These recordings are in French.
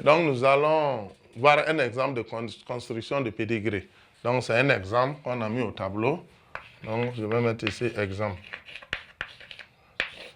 Donc, nous allons voir un exemple de construction de pédigré. Donc, c'est un exemple qu'on a mis au tableau. Donc, je vais mettre ici exemple.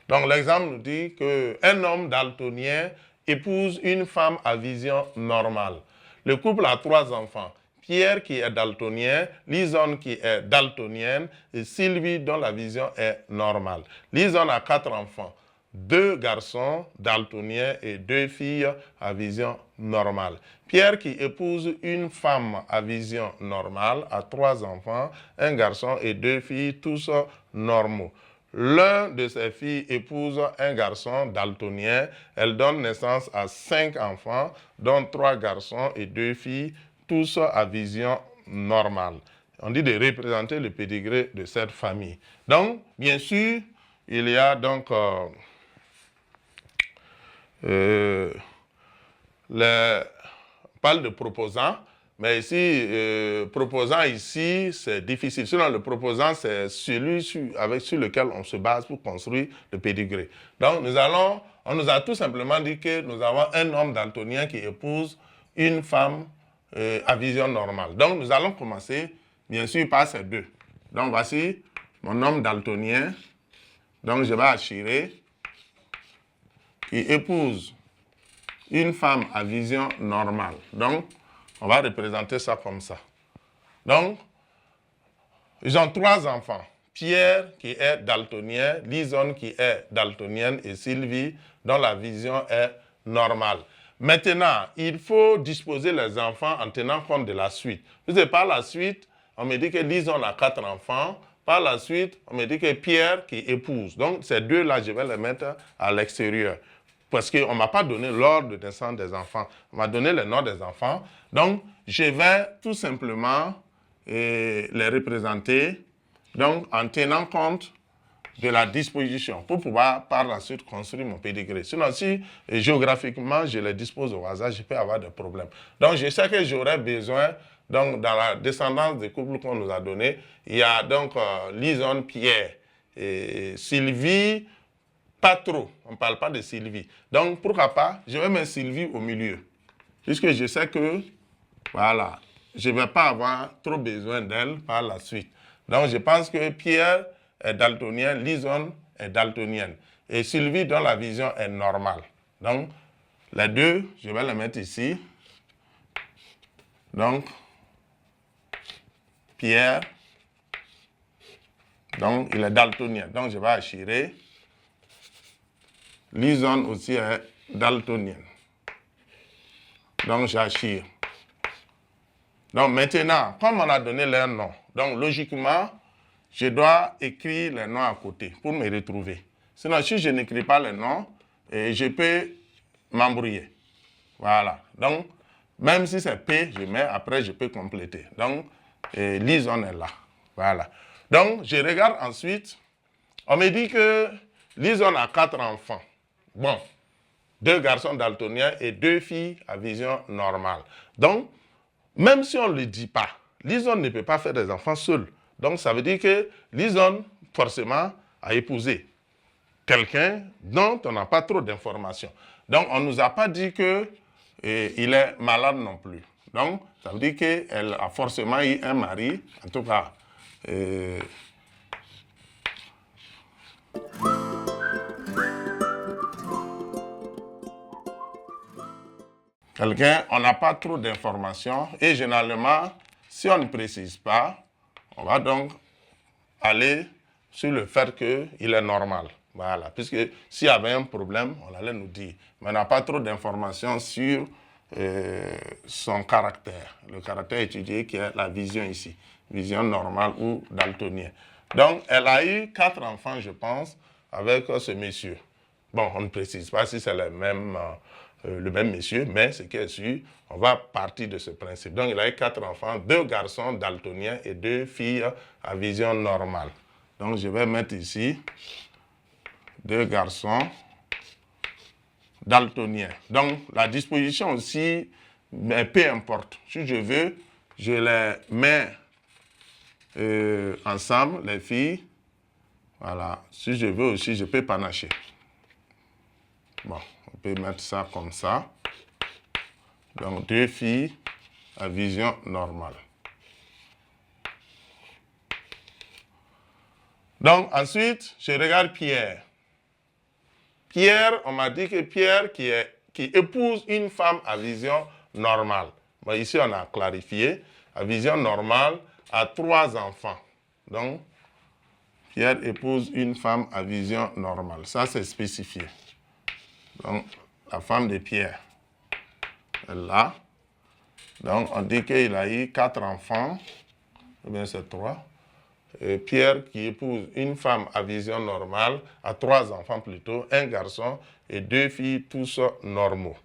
Donc, l'exemple nous dit qu'un homme daltonien épouse une femme à vision normale. Le couple a 3 enfants. Pierre qui est daltonien, Lison qui est daltonienne et Sylvie dont la vision est normale. Lison a 4 enfants. 2 garçons daltoniens et 2 filles à vision normale. Pierre qui épouse une femme à vision normale a 3 enfants, 1 garçon et 2 filles, tous normaux. L'un de ses filles épouse un garçon daltonien. Elle donne naissance à 5 enfants, dont 3 garçons et 2 filles, tous à vision normale. On dit de représenter le pédigré de cette famille. Donc, bien sûr, il y a donc on parle de proposant, mais ici, proposant ici, c'est difficile. Sinon, le proposant, c'est celui sur lequel on se base pour construire le pédigré. Donc, on nous a tout simplement dit que nous avons un homme daltonien qui épouse une femme à vision normale. Donc, nous allons commencer, bien sûr, par ces 2. Donc, voici mon homme daltonien. Donc, je vais assurer qui épouse une femme à vision normale. Donc, on va représenter ça comme ça. Donc, ils ont 3 enfants. Pierre, qui est daltonien, Lison, qui est daltonienne, et Sylvie, dont la vision est normale. Maintenant, il faut disposer les enfants en tenant compte de la suite. Par la suite, on me dit que Lison a 4 enfants. Par la suite, on me dit que Pierre qui épouse. Donc, ces 2-là, je vais les mettre à l'extérieur. Parce qu'on ne m'a pas donné l'ordre de naissance des enfants. On m'a donné le nom des enfants. Donc, je vais tout simplement les représenter donc, en tenant compte de la disposition pour pouvoir par la suite construire mon pédigré. Sinon, si géographiquement je les dispose au hasard, je peux avoir des problèmes. Donc, je sais que j'aurai besoin, donc, dans la descendance des couples qu'on nous a donné, il y a donc Lison, Pierre et Sylvie. Pas trop, on ne parle pas de Sylvie. Donc, pourquoi pas, je vais mettre Sylvie au milieu. Puisque je sais que, voilà, je ne vais pas avoir trop besoin d'elle par la suite. Donc, je pense que Pierre est daltonien, Lison est daltonienne. Et Sylvie, dont la vision est normale. Donc, les 2, je vais les mettre ici. Donc, Pierre, donc, il est daltonien. Donc, je vais assurer. Lison aussi est daltonienne. Donc, j'assure. Donc, maintenant, comme on a donné leur nom, donc, logiquement, je dois écrire les noms à côté pour me retrouver. Sinon, si je n'écris pas les noms, je peux m'embrouiller. Voilà. Donc, même si c'est P, je mets, après, je peux compléter. Donc, Lison est là. Voilà. Donc, je regarde ensuite. On me dit que Lison a 4 enfants. Bon, 2 garçons daltoniens et 2 filles à vision normale. Donc, même si on ne le dit pas, Lison ne peut pas faire des enfants seul. Donc, ça veut dire que Lison, forcément, a épousé quelqu'un dont on n'a pas trop d'informations. Donc, on ne nous a pas dit qu'il est malade non plus. Donc, ça veut dire qu'elle a forcément eu un mari, en tout cas. Quelqu'un, on n'a pas trop d'informations et généralement, si on ne précise pas, on va donc aller sur le fait qu'il est normal. Voilà, puisque s'il y avait un problème, on allait nous dire. Mais on n'a pas trop d'informations sur son caractère. Le caractère étudié qui est la vision ici, vision normale ou daltonienne. Donc, elle a eu 4 enfants, je pense, avec ce monsieur. Bon, on ne précise pas si c'est le même monsieur, mais ce qui est sûr, on va partir de ce principe. Donc, il a eu 4 enfants, 2 garçons daltoniens et 2 filles à vision normale. Donc, je vais mettre ici 2 garçons daltoniens. Donc, la disposition aussi, mais peu importe. Si je veux, je les mets ensemble, les filles. Voilà. Si je veux aussi, je peux panacher. Bon, on peut mettre ça comme ça. Donc, 2 filles à vision normale. Donc, ensuite, je regarde Pierre. Pierre, on m'a dit que Pierre qui épouse une femme à vision normale. Bon, ici, on a clarifié. À vision normale, a 3 enfants. Donc, Pierre épouse une femme à vision normale. Ça, c'est spécifié. Donc, la femme de Pierre est là. Donc, on dit qu'il a eu 4 enfants. Ou bien c'est 3. Et Pierre qui épouse une femme à vision normale, a 3 enfants plutôt, un garçon et 2 filles, tous normaux.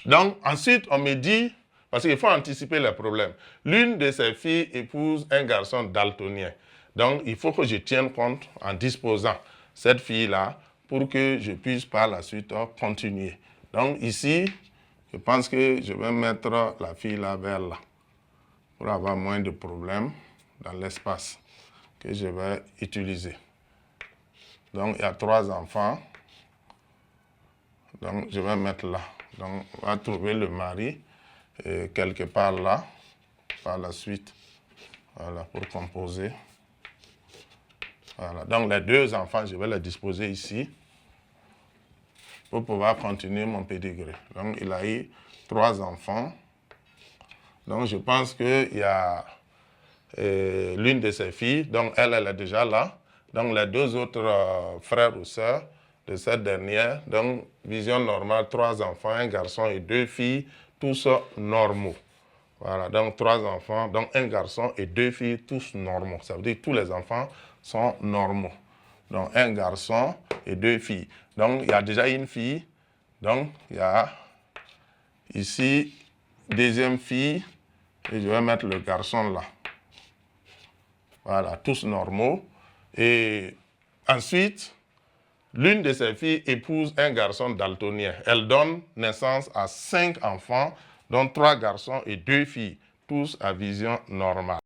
Donc, ensuite, on me dit, parce qu'il faut anticiper les problèmes, l'une de ces filles épouse un garçon daltonien. Donc, il faut que je tienne compte en disposant cette fille-là pour que je puisse par la suite continuer. Donc, ici, je pense que je vais mettre la fille-là vers là pour avoir moins de problèmes dans l'espace que je vais utiliser. Donc, il y a 3 enfants. Donc, je vais mettre là. Donc, on va trouver le mari quelque part là, par la suite. Voilà, pour composer. Voilà. Donc, les 2 enfants, je vais les disposer ici pour pouvoir continuer mon pédigré. Donc, il a eu 3 enfants. Donc, je pense qu'il y a l'une de ses filles, donc elle est déjà là. Donc, les 2 autres frères ou sœurs de cette dernière, donc vision normale, 3 enfants, un garçon et 2 filles, tous normaux. Voilà, donc 3 enfants, donc un garçon et 2 filles, tous normaux. Ça veut dire que tous les enfants sont normaux. Donc, un garçon et 2 filles. Donc, il y a déjà une fille. Donc, il y a ici, deuxième fille, et je vais mettre le garçon là. Voilà, tous normaux. Et ensuite, l'une de ces filles épouse un garçon daltonien. Elle donne naissance à 5 enfants, dont 3 garçons et 2 filles, tous à vision normale.